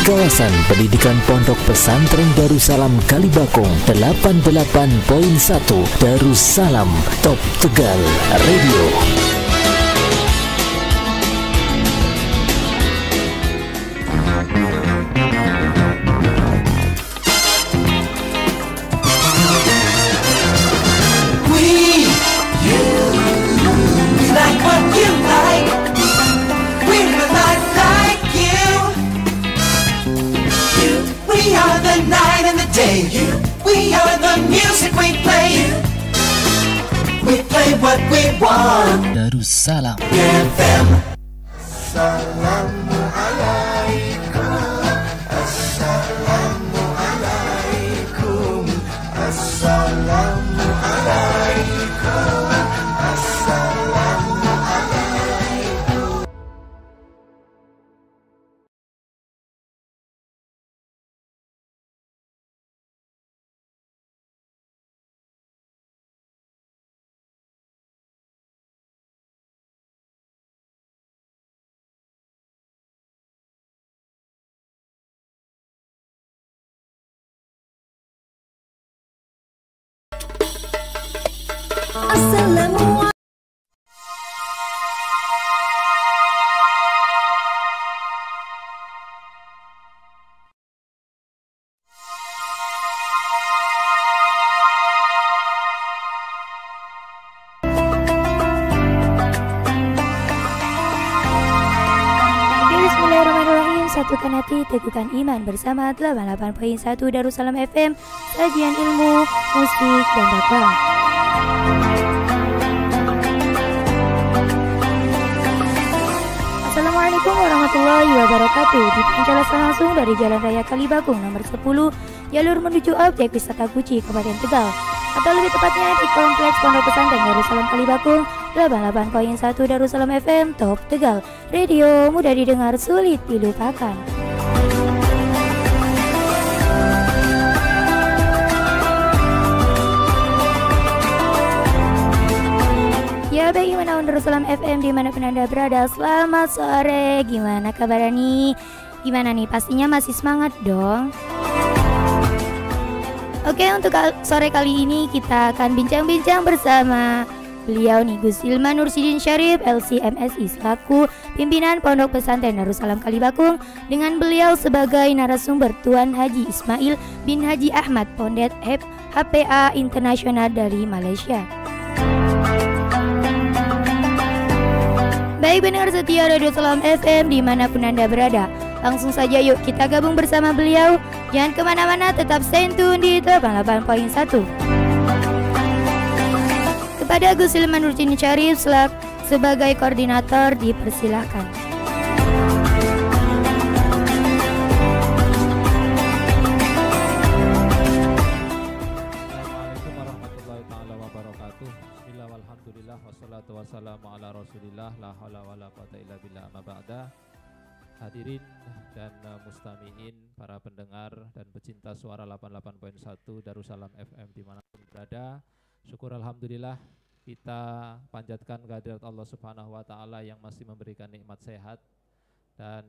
kawasan pendidikan Pondok Pesantren Darussalam Kalibakung 88.1 Darussalam Top Tegal Radio. We are the music we play. We play what we want. Darussalam FM. Assalamualaikum. Assalamualaikum. Assalamualaikum. Assalamualaikum. Assalamualaikum. Bismillahirrahmanirrahim. Satukan hati, teguhkan iman bersama 88.1 Darussalam FM. Sajian ilmu, musik, dan dakwah. Assalamualaikum warahmatullahi wabarakatuh. Dipancarkan langsung dari Jalan Raya Kalibakung nomor 10, jalur menuju objek wisata Guci, Kabupaten Tegal, atau lebih tepatnya di Kompleks Pondok Pesantren Darussalam Kalibakung 88.1 Darussalam FM Top Tegal Radio, mudah didengar, sulit dilupakan. Ya, bagi menaun Darussalam FM dimanapun Anda berada, selamat sore. Gimana kabar nih? Gimana nih? Pastinya masih semangat dong. Oke, untuk sore kali ini kita akan bincang-bincang bersama beliau nih, Gus Hilman Nursidin Syarif, LCMSI, selaku pimpinan Pondok Pesantren Darussalam Kalibakung, dengan beliau sebagai narasumber Tuan Haji Ismail bin Haji Ahmad, Pondet HPA Internasional dari Malaysia. Baik pendengar setia Darussalam FM dimanapun Anda berada, langsung saja yuk kita gabung bersama beliau. Jangan kemana-mana, tetap stay tune di 88.1. Kepada Gus Hilman Nursidin Syarif sebagai koordinator dipersilahkan. Assalamualaikum warahmatullahi ta'ala wabarakatuh. Bismillah walhamdulillah wassalatu wassalamu ala rasulillah la hawla wa la quwata illa billah amma ba'da. Hadirin dan mustami'in, para pendengar dan pecinta suara 88.1 Darussalam FM dimanapun berada, syukur alhamdulillah kita panjatkan kehadirat Allah Subhanahu wa Ta'ala yang masih memberikan nikmat sehat dan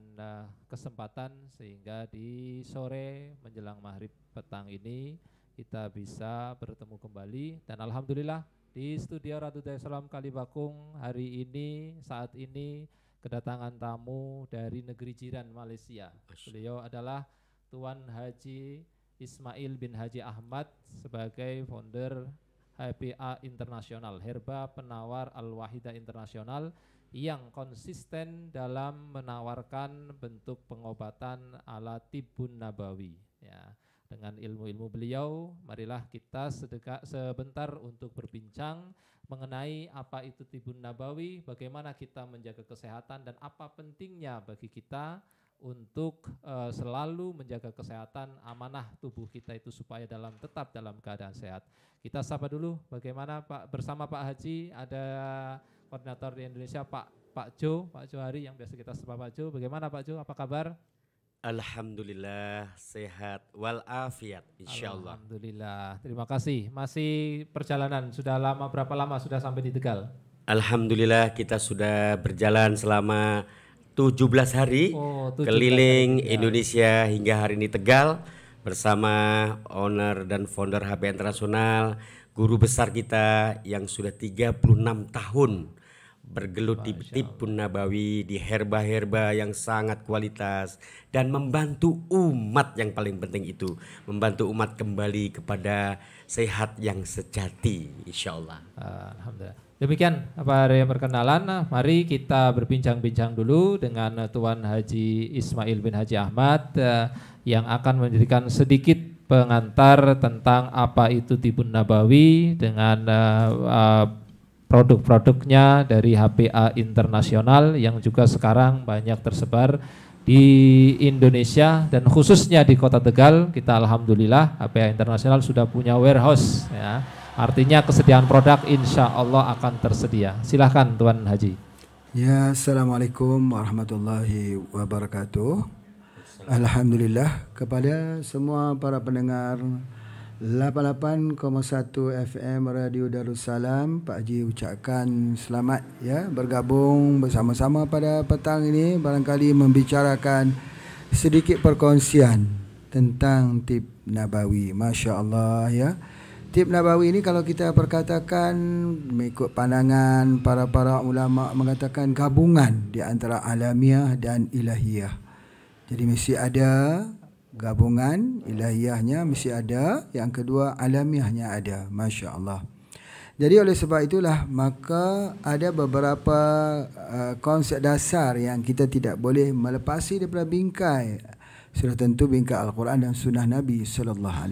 kesempatan sehingga di sore menjelang maghrib petang ini kita bisa bertemu kembali. Dan alhamdulillah di studio Ratu Darussalam Kalibakung hari ini, saat ini kedatangan tamu dari negeri jiran Malaysia. Beliau adalah Tuan Haji Ismail bin Haji Ahmad sebagai founder HPA Internasional, Herba Penawar Al-Wahidah Internasional, yang konsisten dalam menawarkan bentuk pengobatan ala tibun nabawi. Ya, dengan ilmu-ilmu beliau, marilah kita sebentar untuk berbincang mengenai apa itu tibun nabawi, bagaimana kita menjaga kesehatan, dan apa pentingnya bagi kita untuk selalu menjaga kesehatan, amanah tubuh kita itu supaya tetap dalam keadaan sehat. Kita sapa dulu bagaimana Pak, bersama Pak Haji, ada koordinator di Indonesia Pak Jo Hari yang biasa kita sapa Pak Jo. Bagaimana Pak Jo, apa kabar? Alhamdulillah sehat walafiat insyaallah. Alhamdulillah, terima kasih. Masih perjalanan, berapa lama sudah sampai di Tegal? Alhamdulillah kita sudah berjalan selama 17 hari Oh, 17 keliling hari, ya. Indonesia hingga hari ini Tegal bersama owner dan founder HPA Internasional, guru besar kita yang sudah 36 tahun bergelut di Tibun Nabawi, di herba-herba yang sangat kualitas dan membantu umat, yang paling penting itu membantu umat kembali kepada sehat yang sejati, insyaallah. Alhamdulillah. Demikian apa yang perkenalan. Mari kita berbincang-bincang dulu dengan Tuan Haji Ismail bin Haji Ahmad yang akan memberikan sedikit pengantar tentang apa itu Tibun Nabawi dengan produk-produknya dari HPA Internasional yang juga sekarang banyak tersebar di Indonesia dan khususnya di Kota Tegal. Kita alhamdulillah HPA Internasional sudah punya warehouse ya. Artinya kesediaan produk insya Allah akan tersedia. Silahkan Tuan Haji. Ya, Assalamualaikum warahmatullahi wabarakatuh. Alhamdulillah kepada semua para pendengar 88,1 FM Radio Darussalam, Pak Haji ucapkan selamat ya bergabung bersama-sama pada petang ini, barangkali membicarakan sedikit perkongsian tentang Tib Nabawi. Masya Allah ya. Tib Nabawi ini kalau kita perkatakan mengikut pandangan para ulama mengatakan gabungan di antara alamiah dan ilahiyah. Jadi mesti ada gabungan, ilahiyahnya mesti ada, yang kedua alamiahnya ada. Masya Allah. Jadi oleh sebab itulah maka ada beberapa konsep dasar yang kita tidak boleh melepasi daripada bingkai. Sudah tentu bingkai Al-Quran dan Sunnah Nabi SAW.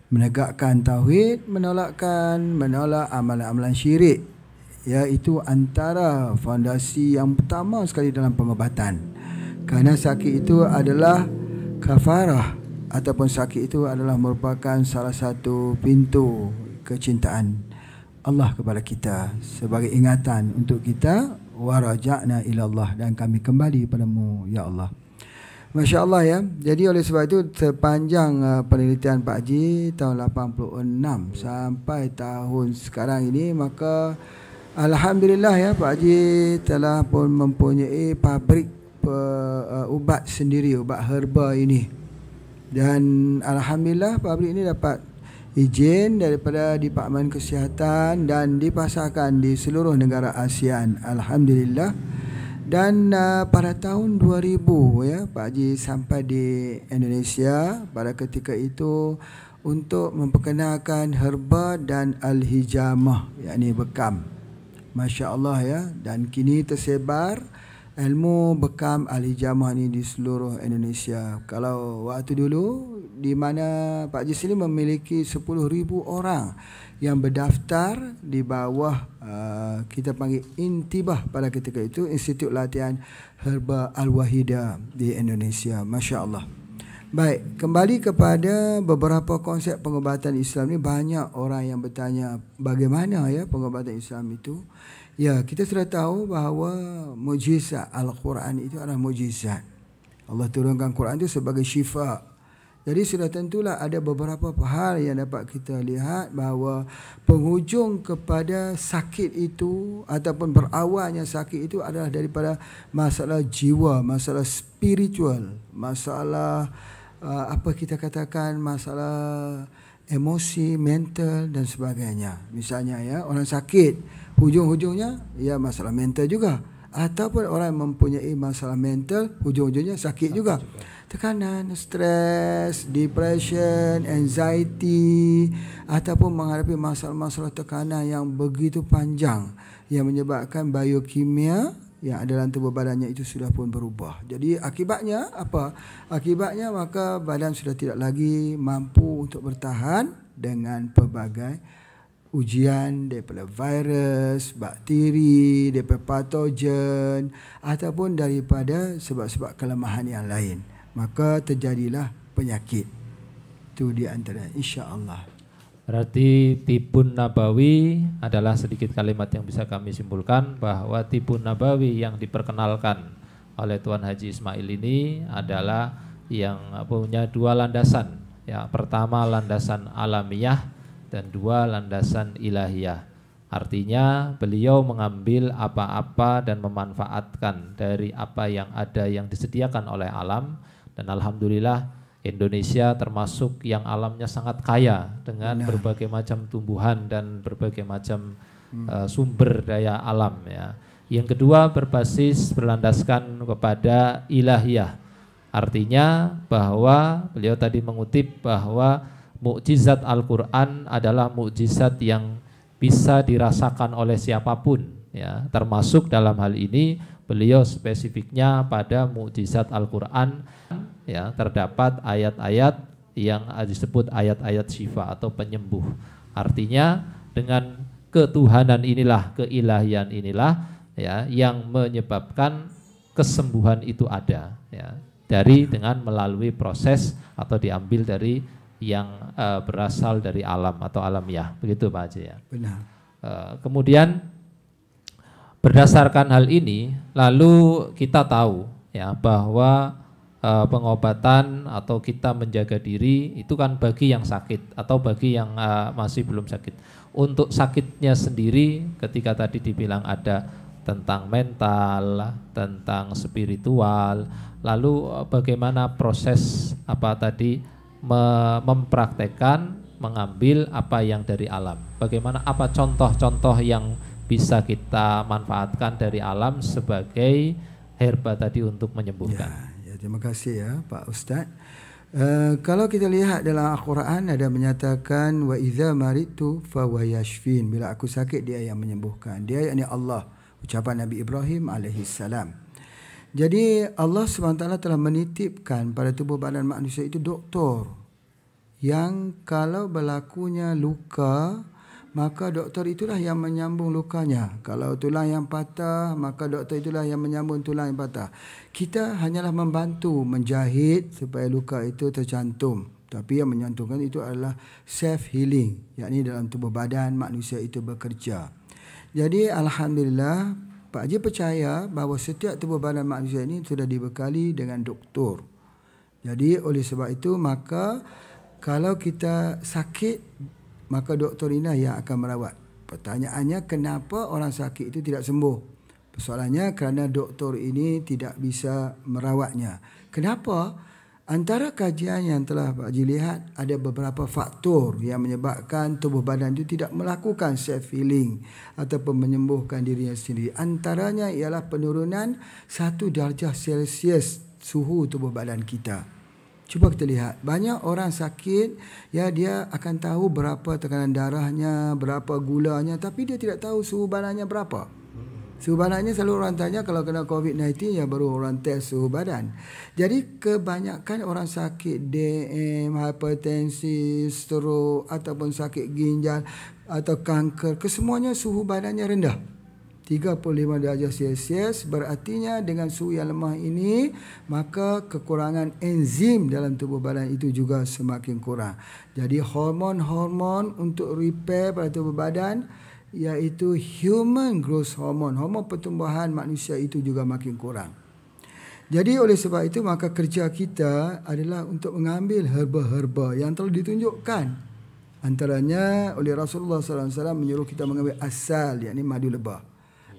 Menegakkan tauhid, menolak amalan-amalan syirik. Iaitu antara fondasi yang pertama sekali dalam pengobatan. Kerana sakit itu adalah kafarah ataupun sakit itu adalah merupakan salah satu pintu kecintaan Allah kepada kita sebagai ingatan untuk kita, waraja'na ilallah, dan kami kembali padamu ya Allah. Masya Allah ya. Jadi oleh sebab itu sepanjang penelitian Pak Haji tahun 86 sampai tahun sekarang ini, maka alhamdulillah ya Pak Haji telah pun mempunyai pabrik ubat sendiri, ubat herba ini. Dan alhamdulillah pabrik ini dapat izin daripada Departemen Kesihatan dan dipasarkan di seluruh negara ASEAN. Alhamdulillah. Dan pada tahun 2000 ya Pak Haji sampai di Indonesia pada ketika itu untuk memperkenalkan herba dan al-hijamah, yakni bekam. Masya Allah ya. Dan kini tersebar ilmu bekam al-hijamah ni di seluruh Indonesia. Kalau waktu dulu di mana Pak Haji sini memiliki 10,000 orang yang berdaftar di bawah kita panggil Intibah pada ketika itu, Institut Latihan Herba Al-Wahida di Indonesia. Masya Allah. Baik, kembali kepada beberapa konsep pengobatan Islam ni, banyak orang yang bertanya bagaimana ya pengobatan Islam itu. Ya, kita sudah tahu bahawa mukjizat Al-Quran itu adalah mukjizat. Allah turunkan Quran itu sebagai syifa. Jadi sudah tentulah ada beberapa hal yang dapat kita lihat bahawa penghujung kepada sakit itu ataupun berawalnya sakit itu adalah daripada masalah jiwa, masalah spiritual, masalah apa kita katakan, masalah emosi, mental dan sebagainya. Misalnya ya, orang sakit hujung-hujungnya ya masalah mental juga, ataupun orang mempunyai masalah mental hujung-hujungnya sakit juga. Tekanan, stres, depression, anxiety, ataupun menghadapi masalah-masalah tekanan yang begitu panjang yang menyebabkan biokimia yang ada dalam tubuh badannya itu sudah pun berubah. Jadi akibatnya apa? Akibatnya maka badan sudah tidak lagi mampu untuk bertahan dengan pelbagai ujian daripada virus, bakteri, daripada patogen ataupun daripada sebab-sebab kelemahan yang lain. Maka terjadilah penyakit. Itu di antara, insya-Allah. Berarti Tibun Nabawi adalah sedikit kalimat yang bisa kami simpulkan bahwa Tibun Nabawi yang diperkenalkan oleh Tuan Haji Ismail ini adalah yang punya dua landasan. Ya, pertama landasan alamiah dan dua landasan ilahiyah. Artinya beliau mengambil apa-apa dan memanfaatkan dari apa yang ada yang disediakan oleh alam, dan alhamdulillah Indonesia termasuk yang alamnya sangat kaya dengan berbagai macam tumbuhan dan berbagai macam sumber daya alam ya. Yang kedua berbasis berlandaskan kepada ilahiyah. Artinya bahwa beliau tadi mengutip bahwa mukjizat Al-Qur'an adalah mukjizat yang bisa dirasakan oleh siapapun ya, termasuk dalam hal ini beliau spesifiknya pada mukjizat Al-Qur'an ya, terdapat ayat-ayat yang disebut ayat-ayat syifa atau penyembuh. Artinya dengan ketuhanan inilah, keilahian inilah ya yang menyebabkan kesembuhan itu ada ya, dari dengan melalui proses atau diambil dari yang berasal dari alam atau alamiah, begitu Pak Haji ya. Benar. Kemudian berdasarkan hal ini, lalu kita tahu ya bahwa pengobatan atau kita menjaga diri itu kan bagi yang sakit atau bagi yang masih belum sakit. Untuk sakitnya sendiri, ketika tadi dibilang ada tentang mental, tentang spiritual, lalu bagaimana proses apa tadi mempraktekkan mengambil apa yang dari alam. Bagaimana apa contoh-contoh yang bisa kita manfaatkan dari alam sebagai herba tadi untuk menyembuhkan. Ya, terima kasih ya Pak Ustaz. Kalau kita lihat dalam Al-Quran ada menyatakan wa idza maritu fa huwa yashfin. Bila aku sakit dia yang menyembuhkan. Dia yakni Allah, ucapan Nabi Ibrahim alaihi salam. Jadi Allah SWT telah menitipkan pada tubuh badan manusia itu doktor yang kalau berlakunya luka, maka doktor itulah yang menyambung lukanya. Kalau tulang yang patah, maka doktor itulah yang menyambung tulang yang patah. Kita hanyalah membantu menjahit supaya luka itu tercantum. Tapi yang menyantungkan itu adalah self healing, yakni dalam tubuh badan manusia itu bekerja. Jadi alhamdulillah Pak Haji percaya bahawa setiap tubuh badan manusia ini sudah dibekali dengan doktor. Jadi oleh sebab itu maka kalau kita sakit, maka doktor ini yang akan merawat. Pertanyaannya kenapa orang sakit itu tidak sembuh? Persoalannya kerana doktor ini tidak bisa merawatnya. Kenapa? Antara kajian yang telah Pak Haji lihat, ada beberapa faktor yang menyebabkan tubuh badan itu tidak melakukan self healing ataupun menyembuhkan dirinya sendiri. Antaranya ialah penurunan 1 darjah Celsius suhu tubuh badan kita. Cuba kita lihat, banyak orang sakit ya, dia akan tahu berapa tekanan darahnya, berapa gulanya, tapi dia tidak tahu suhu badannya berapa. Suhu badannya selalu orang tanya kalau kena COVID-19 ya baru orang test suhu badan. Jadi kebanyakan orang sakit DM, hipertensi, stroke ataupun sakit ginjal atau kanker, kesemuanya suhu badannya rendah. 35 darjah Celsius berartinya dengan suhu yang lemah ini maka kekurangan enzim dalam tubuh badan itu juga semakin kurang. Jadi hormon-hormon untuk repair pada tubuh badan iaitu human growth hormone, hormon pertumbuhan manusia itu juga makin kurang. Jadi oleh sebab itu maka kerja kita adalah untuk mengambil herba-herba yang telah ditunjukkan. Antaranya oleh Rasulullah SAW menyuruh kita mengambil asal, yakni madu lebah,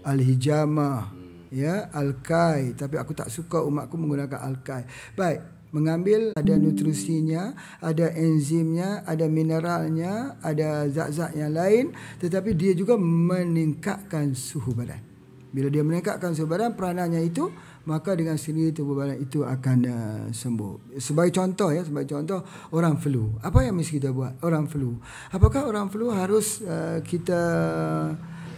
al-hijamah, ya, al-kai. Tapi aku tak suka umatku menggunakan al-kai. Baik, mengambil ada nutrisinya, ada enzimnya, ada mineralnya, ada zat-zat yang lain, tetapi dia juga meningkatkan suhu badan. Bila dia meningkatkan suhu badan, peranannya itu, maka dengan sendiri tubuh badan itu akan sembuh. Sebagai contoh ya, sebagai contoh orang flu. Apa yang mesti kita buat? Orang flu. Apakah orang flu harus kita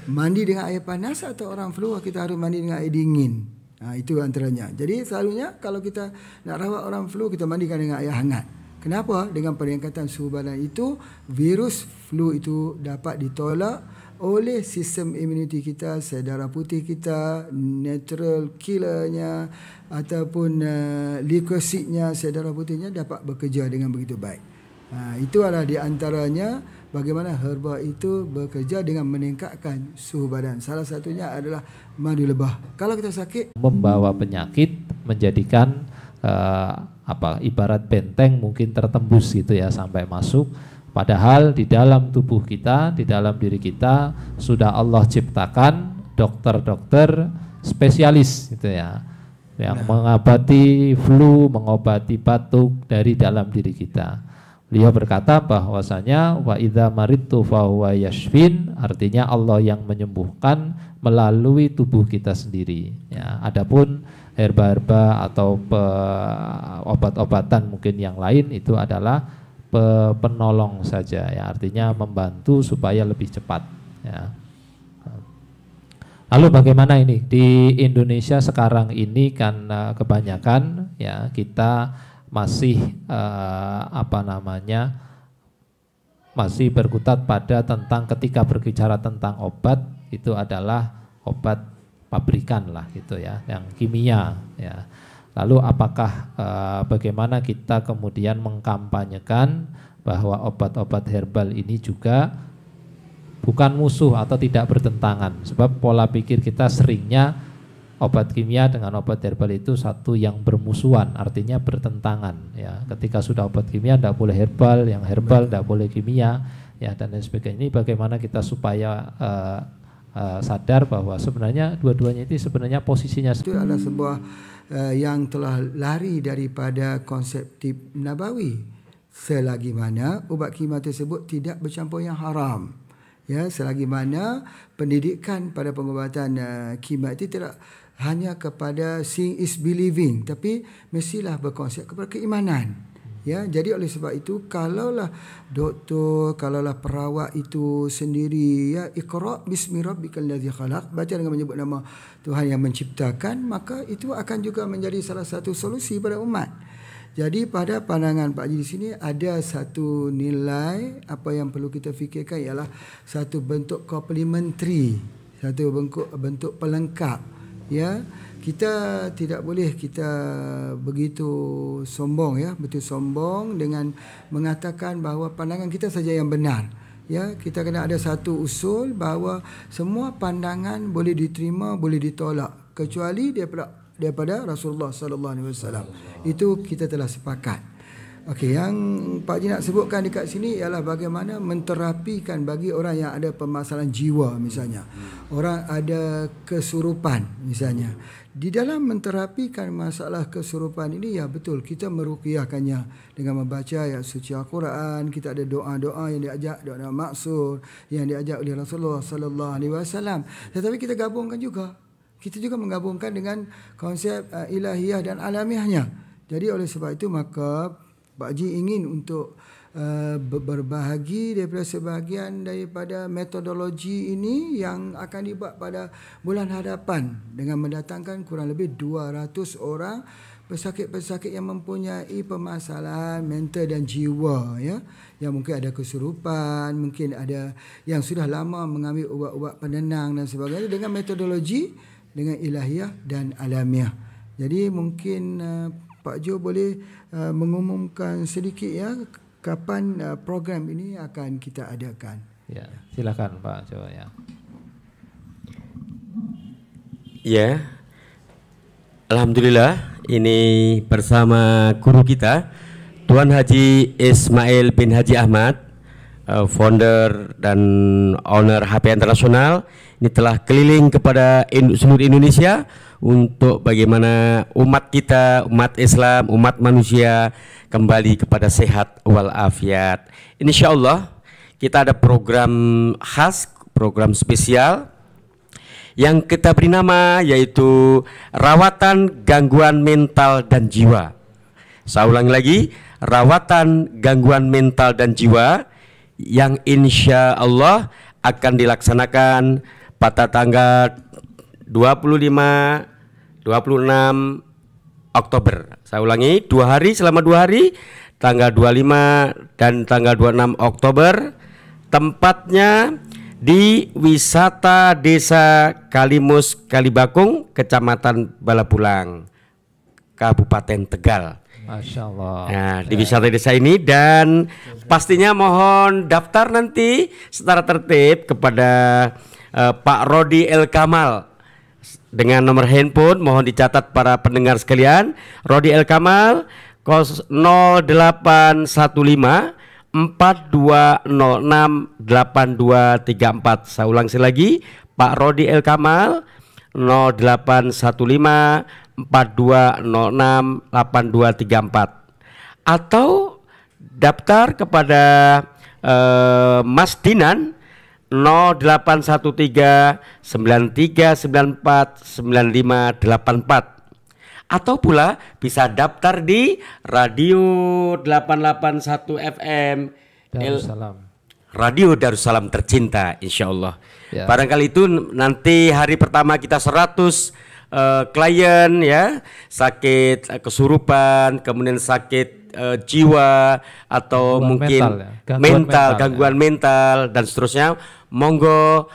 mandi dengan air panas atau orang flu kita harus mandi dengan air dingin? Itu antaranya. Jadi selalunya kalau kita nak rawat orang flu, kita mandikan dengan air hangat. Kenapa? Dengan peningkatan suhu badan itu, virus flu itu dapat ditolak oleh sistem imuniti kita, sel darah putih kita, natural killernya ataupun leukositnya, sel darah putihnya dapat bekerja dengan begitu baik. Itu adalah di antaranya bagaimana herba itu bekerja dengan meningkatkan suhu badan. Salah satunya adalah madu lebah. Kalau kita sakit, membawa penyakit, menjadikan ibarat benteng mungkin tertembus gitu ya sampai masuk, Padahal di dalam tubuh kita, di dalam diri kita sudah Allah ciptakan dokter-dokter spesialis gitu ya, yang mengobati flu, mengobati batuk dari dalam diri kita. Beliau berkata bahwasanya wa idza maridtu fa huwa yashfin, artinya Allah yang menyembuhkan melalui tubuh kita sendiri. Ya, adapun herba-herba atau obat-obatan mungkin yang lain itu adalah penolong saja ya, artinya membantu supaya lebih cepat ya. Lalu bagaimana ini di Indonesia sekarang ini kan kebanyakan ya kita masih masih berkutat pada tentang ketika berbicara tentang obat itu adalah obat pabrikan lah gitu ya, yang kimia ya. Lalu apakah bagaimana kita kemudian mengkampanyekan bahwa obat-obat herbal ini juga bukan musuh atau tidak bertentangan, sebab pola pikir kita seringnya obat kimia dengan obat herbal itu satu yang bermusuhan, artinya bertentangan ya. Ketika sudah obat kimia tidak boleh herbal, yang herbal tidak boleh kimia ya, dan lain sebagainya. Ini bagaimana kita supaya sadar bahwa sebenarnya dua-duanya itu sebenarnya posisinya itu adalah sebuah yang telah lari daripada konsep tib nabawi, selagi mana ubat kimia tersebut tidak bercampur yang haram ya, selagi mana pendidikan pada pengobatan kimia itu tidak hanya kepada seeing is believing, tapi mestilah berkonsep kepada keimanan. Ya, jadi oleh sebab itu kalaulah doktor, kalaulah perawat itu sendiri ya, iqra bismi rabbikal ladzi khalaq, baca dengan menyebut nama Tuhan yang menciptakan, maka itu akan juga menjadi salah satu solusi pada umat. Jadi pada pandangan Pak Haji di sini ada satu nilai apa yang perlu kita fikirkan ialah satu bentuk complementary, satu bentuk pelengkap ya. Kita tidak boleh kita begitu sombong ya, betul sombong dengan mengatakan bahawa pandangan kita saja yang benar. Ya, kita kena ada satu usul bahawa semua pandangan boleh diterima, boleh ditolak kecuali daripada Rasulullah sallallahu alaihi wasallam. Itu kita telah sepakat. Okey, yang Pak Haji nak sebutkan dekat sini ialah bagaimana menterapikan bagi orang yang ada permasalahan jiwa misalnya. Orang ada kesurupan misalnya. Di dalam menterapikan masalah kesurupan ini ya betul kita meruqyahkannya dengan membaca ayat suci Al-Quran, kita ada doa-doa yang diajak, doa maksur yang diajak oleh Rasulullah sallallahu alaihi wasallam. Tetapi kita gabungkan juga. Kita juga menggabungkan dengan konsep ilahiyah dan alamiahnya. Jadi oleh sebab itu maka Pak Haji ingin untuk berbahagi daripada sebahagian daripada metodologi ini yang akan dibuat pada bulan hadapan dengan mendatangkan kurang lebih 200 orang pesakit-pesakit yang mempunyai permasalahan mental dan jiwa ya, yang mungkin ada kesurupan, mungkin ada yang sudah lama mengambil ubat-ubat penenang dan sebagainya dengan metodologi dengan ilahiyah dan alamiah. Jadi mungkin Pak Jo boleh mengumumkan sedikit ya kapan program ini akan kita adakan. Ya, silakan Pak Jo ya. Ya, alhamdulillah ini bersama guru kita Tuan Haji Ismail bin Haji Ahmad, founder dan owner HP Internasional. Ini telah keliling kepada seluruh Indonesia untuk bagaimana umat kita, umat Islam, umat manusia kembali kepada sehat walafiat. Insyaallah kita ada program khas, program spesial yang kita beri nama yaitu rawatan gangguan mental dan jiwa. Saya ulangi lagi, rawatan gangguan mental dan jiwa yang insya Allah akan dilaksanakan pada tanggal 25, 26 Oktober. Saya ulangi, 2 hari, selama 2 hari, tanggal 25 dan tanggal 26 Oktober. Tempatnya di Wisata Desa Kalimus Kalibakung, Kecamatan Balapulang, Kabupaten Tegal. Masya Allah. Nah, di wisata desa ini, dan pastinya mohon daftar nanti secara tertib kepada Pak Rodi El Kamal dengan nomor handphone, mohon dicatat para pendengar sekalian. Rodi El Kamal 0815 42068234. Saya ulang sekali lagi, Pak Rodi El Kamal 081542068234, atau daftar kepada Mas Dinan 081393949584, atau pula bisa daftar di Radio 881 FM Darussalam. Radio Darussalam tercinta, insya Allah. Ya. Barangkali itu nanti hari pertama kita 100 klien ya, sakit kesurupan, kemudian sakit jiwa atau Gangguan mungkin mental, gangguan mental dan seterusnya. Monggo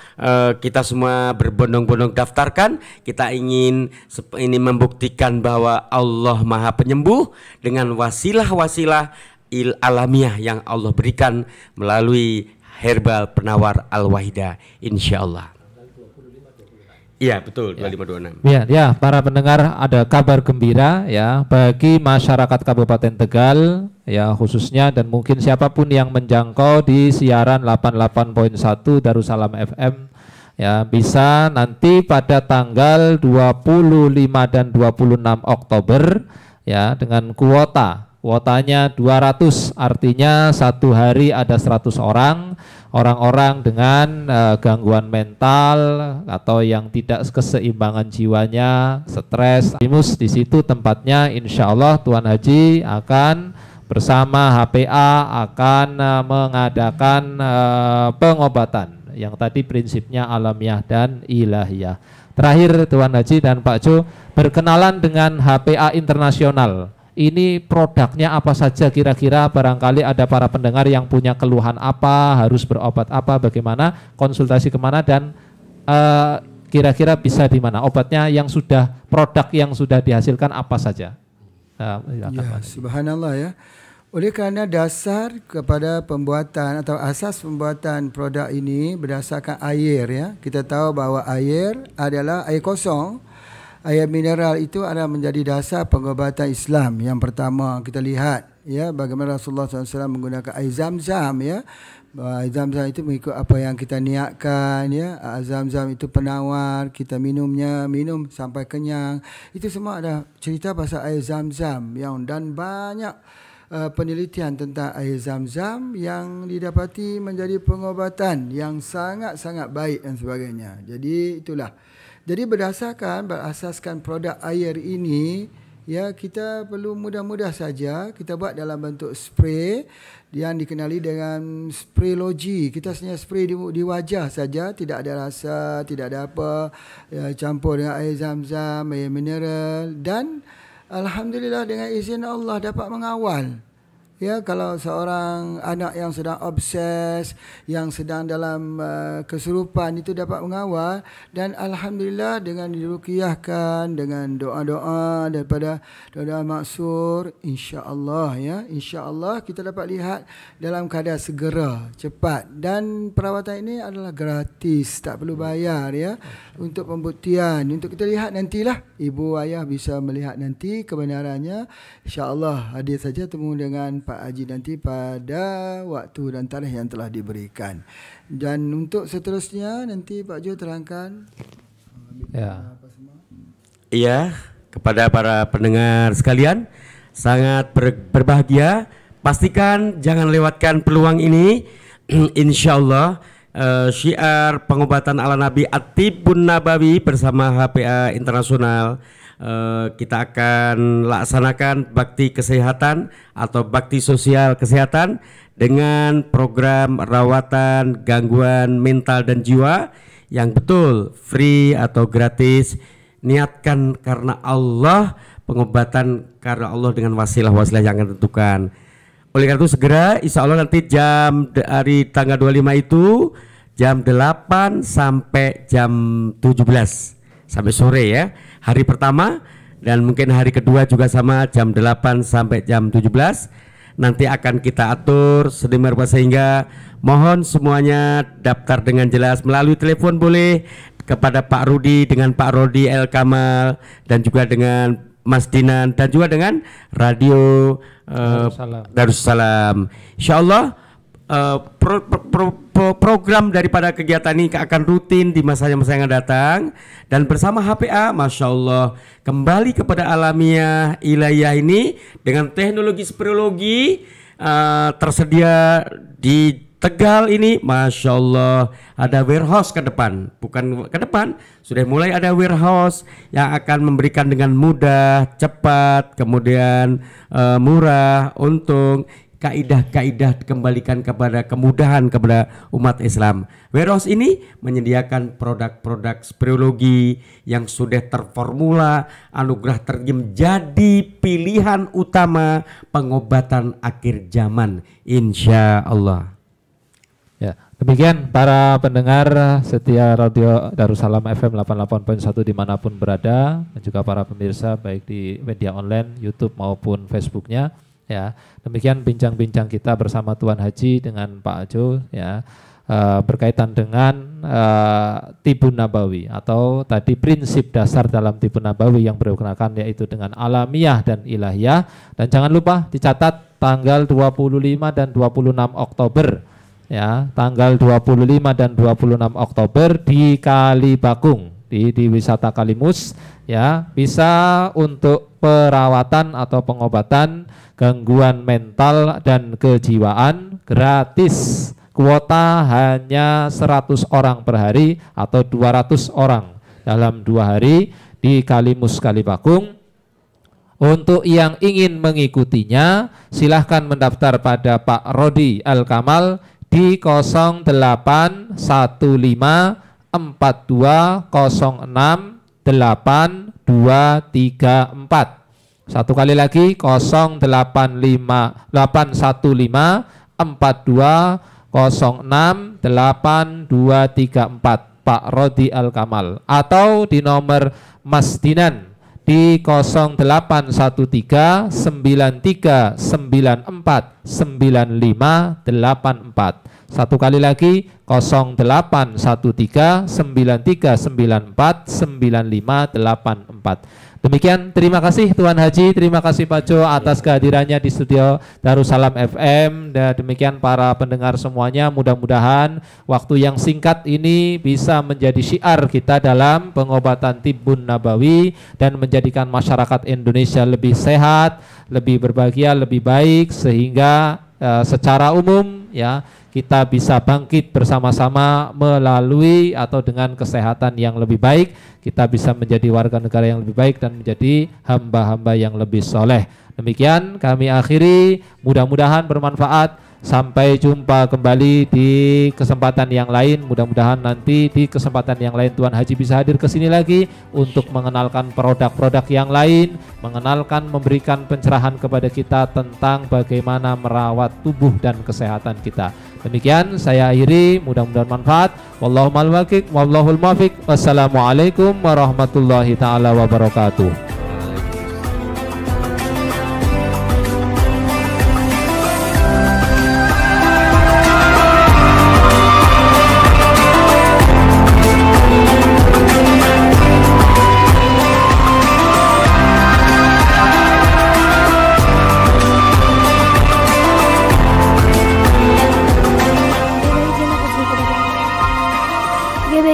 kita semua berbondong-bondong daftarkan. Kita ingin ini membuktikan bahwa Allah Maha Penyembuh dengan wasilah-wasilah alamiah yang Allah berikan melalui herbal penawar Al-Wahidah, insyaallah. Iya betul, 2526. Ya, para pendengar, ada kabar gembira ya bagi masyarakat Kabupaten Tegal ya khususnya, dan mungkin siapapun yang menjangkau di siaran 88.1 Darussalam FM ya, bisa nanti pada tanggal 25 dan 26 Oktober ya dengan kuotanya 200, artinya satu hari ada 100 orang-orang dengan gangguan mental atau yang tidak keseimbangan jiwanya, stres. Di situ tempatnya, insya Allah Tuan Haji akan bersama HPA akan mengadakan pengobatan yang tadi prinsipnya alamiah dan ilahiyah. Terakhir Tuan Haji dan Pak Jo, berkenalan dengan HPA Internasional. Ini produknya apa saja kira-kira, barangkali ada para pendengar yang punya keluhan apa, harus berobat apa, bagaimana, konsultasi kemana, dan kira-kira bisa di mana obatnya, yang sudah produk yang sudah dihasilkan apa saja. Ya, subhanallah ya. Oleh kerana dasar kepada pembuatan atau asas pembuatan produk ini berdasarkan air ya. Kita tahu bahawa air adalah air kosong. Air mineral itu adalah menjadi dasar pengobatan Islam. Yang pertama kita lihat ya bagaimana Rasulullah SAW menggunakan air Zam-Zam ya. Air Zam-Zam itu mengikut apa yang kita niatkan ya. Air Zam-Zam itu penawar, kita minum sampai kenyang. Itu semua ada cerita pasal air Zam-Zam dan banyak penelitian tentang air Zam-Zam yang didapati menjadi pengobatan yang sangat-sangat baik dan sebagainya. Jadi itulah. Jadi berasaskan produk air ini ya, kita perlu mudah-mudah saja kita buat dalam bentuk spray yang dikenali dengan spray logi. Kita hanya spray di wajah saja, tidak ada rasa, tidak ada apa ya, campur dengan air Zam-Zam, air mineral, dan alhamdulillah dengan izin Allah dapat mengawal. Ya, kalau seorang anak yang sedang obses, yang sedang dalam kesurupan itu dapat mengawal, dan alhamdulillah dengan diruqyahkan dengan doa-doa daripada doa maksur, insya-Allah ya, insya-Allah kita dapat lihat dalam keadaan segera, cepat, dan perawatan ini adalah gratis, tak perlu bayar ya. Untuk pembuktian, untuk kita lihat nantilah, ibu ayah bisa melihat nanti kebenarannya, insya-Allah. Hadir saja temu dengan Pak Haji nanti pada waktu dan tarikh yang telah diberikan. Dan untuk seterusnya nanti Pak Jo terangkan. Ya. Iya, kepada para pendengar sekalian, sangat berbahagia. Pastikan jangan lewatkan peluang ini. Insyaallah syiar pengobatan ala Nabi At-Tibbun Nabawi bersama HPA Internasional. Kita akan laksanakan bakti kesehatan atau bakti sosial kesehatan dengan program rawatan gangguan mental dan jiwa yang betul free atau gratis. Niatkan karena Allah, pengobatan karena Allah dengan wasilah-wasilah yang akan tentukan. Oleh karena itu segera, insya Allah nanti jam dari tanggal 25 itu jam 8 sampai jam 17 sampai sore ya, hari pertama, dan mungkin hari kedua juga sama jam 8 sampai jam 17. Nanti akan kita atur sedemikian rupa sehingga mohon semuanya daftar dengan jelas melalui telepon boleh kepada Pak Rudi dengan Pak Rodi El Kamal, dan juga dengan Mas Dinan, dan juga dengan Radio Darussalam. Insyaallah program daripada kegiatan ini akan rutin di masa-masa yang datang. Dan bersama HPA, Masya Allah, kembali kepada alamiah ilahiyah ini dengan teknologi speleologi tersedia di Tegal ini, Masya Allah, ada warehouse ke depan. Bukan ke depan, sudah mulai ada warehouse yang akan memberikan dengan mudah, cepat, kemudian murah, untung. Kaidah-kaidah dikembalikan kepada kemudahan kepada umat Islam. Warehouse ini menyediakan produk-produk speleologi yang sudah terformula, anugerah terjem jadi pilihan utama pengobatan akhir zaman, insya Allah. Ya, demikian para pendengar setia Radio Darussalam FM 88.1 dimanapun berada, dan juga para pemirsa baik di media online, YouTube maupun Facebooknya. Ya, demikian bincang-bincang kita bersama Tuan Haji dengan Pak Ajo, ya, berkaitan dengan Tibun Nabawi atau tadi prinsip dasar dalam Tibun Nabawi yang berkenaan yaitu dengan alamiah dan ilahiyah. Dan jangan lupa dicatat tanggal 25 dan 26 Oktober. Ya, tanggal 25 dan 26 Oktober di Kalibakung, di wisata Kalimus, ya, bisa untuk perawatan atau pengobatan gangguan mental dan kejiwaan gratis. Kuota hanya 100 orang per hari atau 200 orang dalam 2 hari di Kalimus Kalibakung. Untuk yang ingin mengikutinya silahkan mendaftar pada Pak Rodi Al-Kamal di 0815 4206 8234. Satu kali lagi 0815 815 4206 8234 Pak Rodi Al-Kamal, atau di nomor Mas Dinan di 0813 93 94 9584. Satu kali lagi 0813 93 94 9584. Demikian, terima kasih Tuan Haji, terima kasih Pak Jo atas kehadirannya di studio Darussalam FM. Dan demikian para pendengar semuanya, mudah-mudahan waktu yang singkat ini bisa menjadi syiar kita dalam pengobatan Tibun Nabawi dan menjadikan masyarakat Indonesia lebih sehat, lebih berbahagia, lebih baik, sehingga secara umum, ya, kita bisa bangkit bersama-sama melalui atau dengan kesehatan yang lebih baik. Kita bisa menjadi warga negara yang lebih baik dan menjadi hamba-hamba yang lebih soleh. Demikian kami akhiri, mudah-mudahan bermanfaat. Sampai jumpa kembali di kesempatan yang lain. Mudah-mudahan nanti di kesempatan yang lain Tuan Haji bisa hadir ke sini lagi untuk mengenalkan produk-produk yang lain, mengenalkan, memberikan pencerahan kepada kita tentang bagaimana merawat tubuh dan kesehatan kita. Demikian saya akhiri, mudah-mudahan manfaat. Wallahul muwaffiq. Wassalamualaikum warahmatullahi taala wabarakatuh.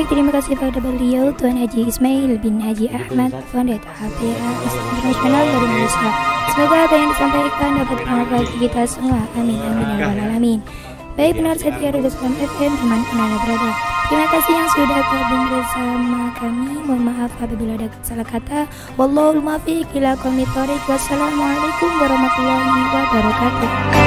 Terima kasih kepada beliau Tuan Haji Ismail bin Haji Ahmad, Pendeta HPA Internasional dari Malaysia. Semoga apa yang disampaikan dapat bermanfaat bagi kita semua. Amin amin ya rabbal alamin. Baik pendengar setia Darussalam FM dimanapun Anda berada, terima kasih yang sudah gabung bersama kami. Mohon maaf apabila ada salah kata. Wallahul muwaffiq ila aqwamit thoriq. Wassalamualaikum warahmatullahi wabarakatuh.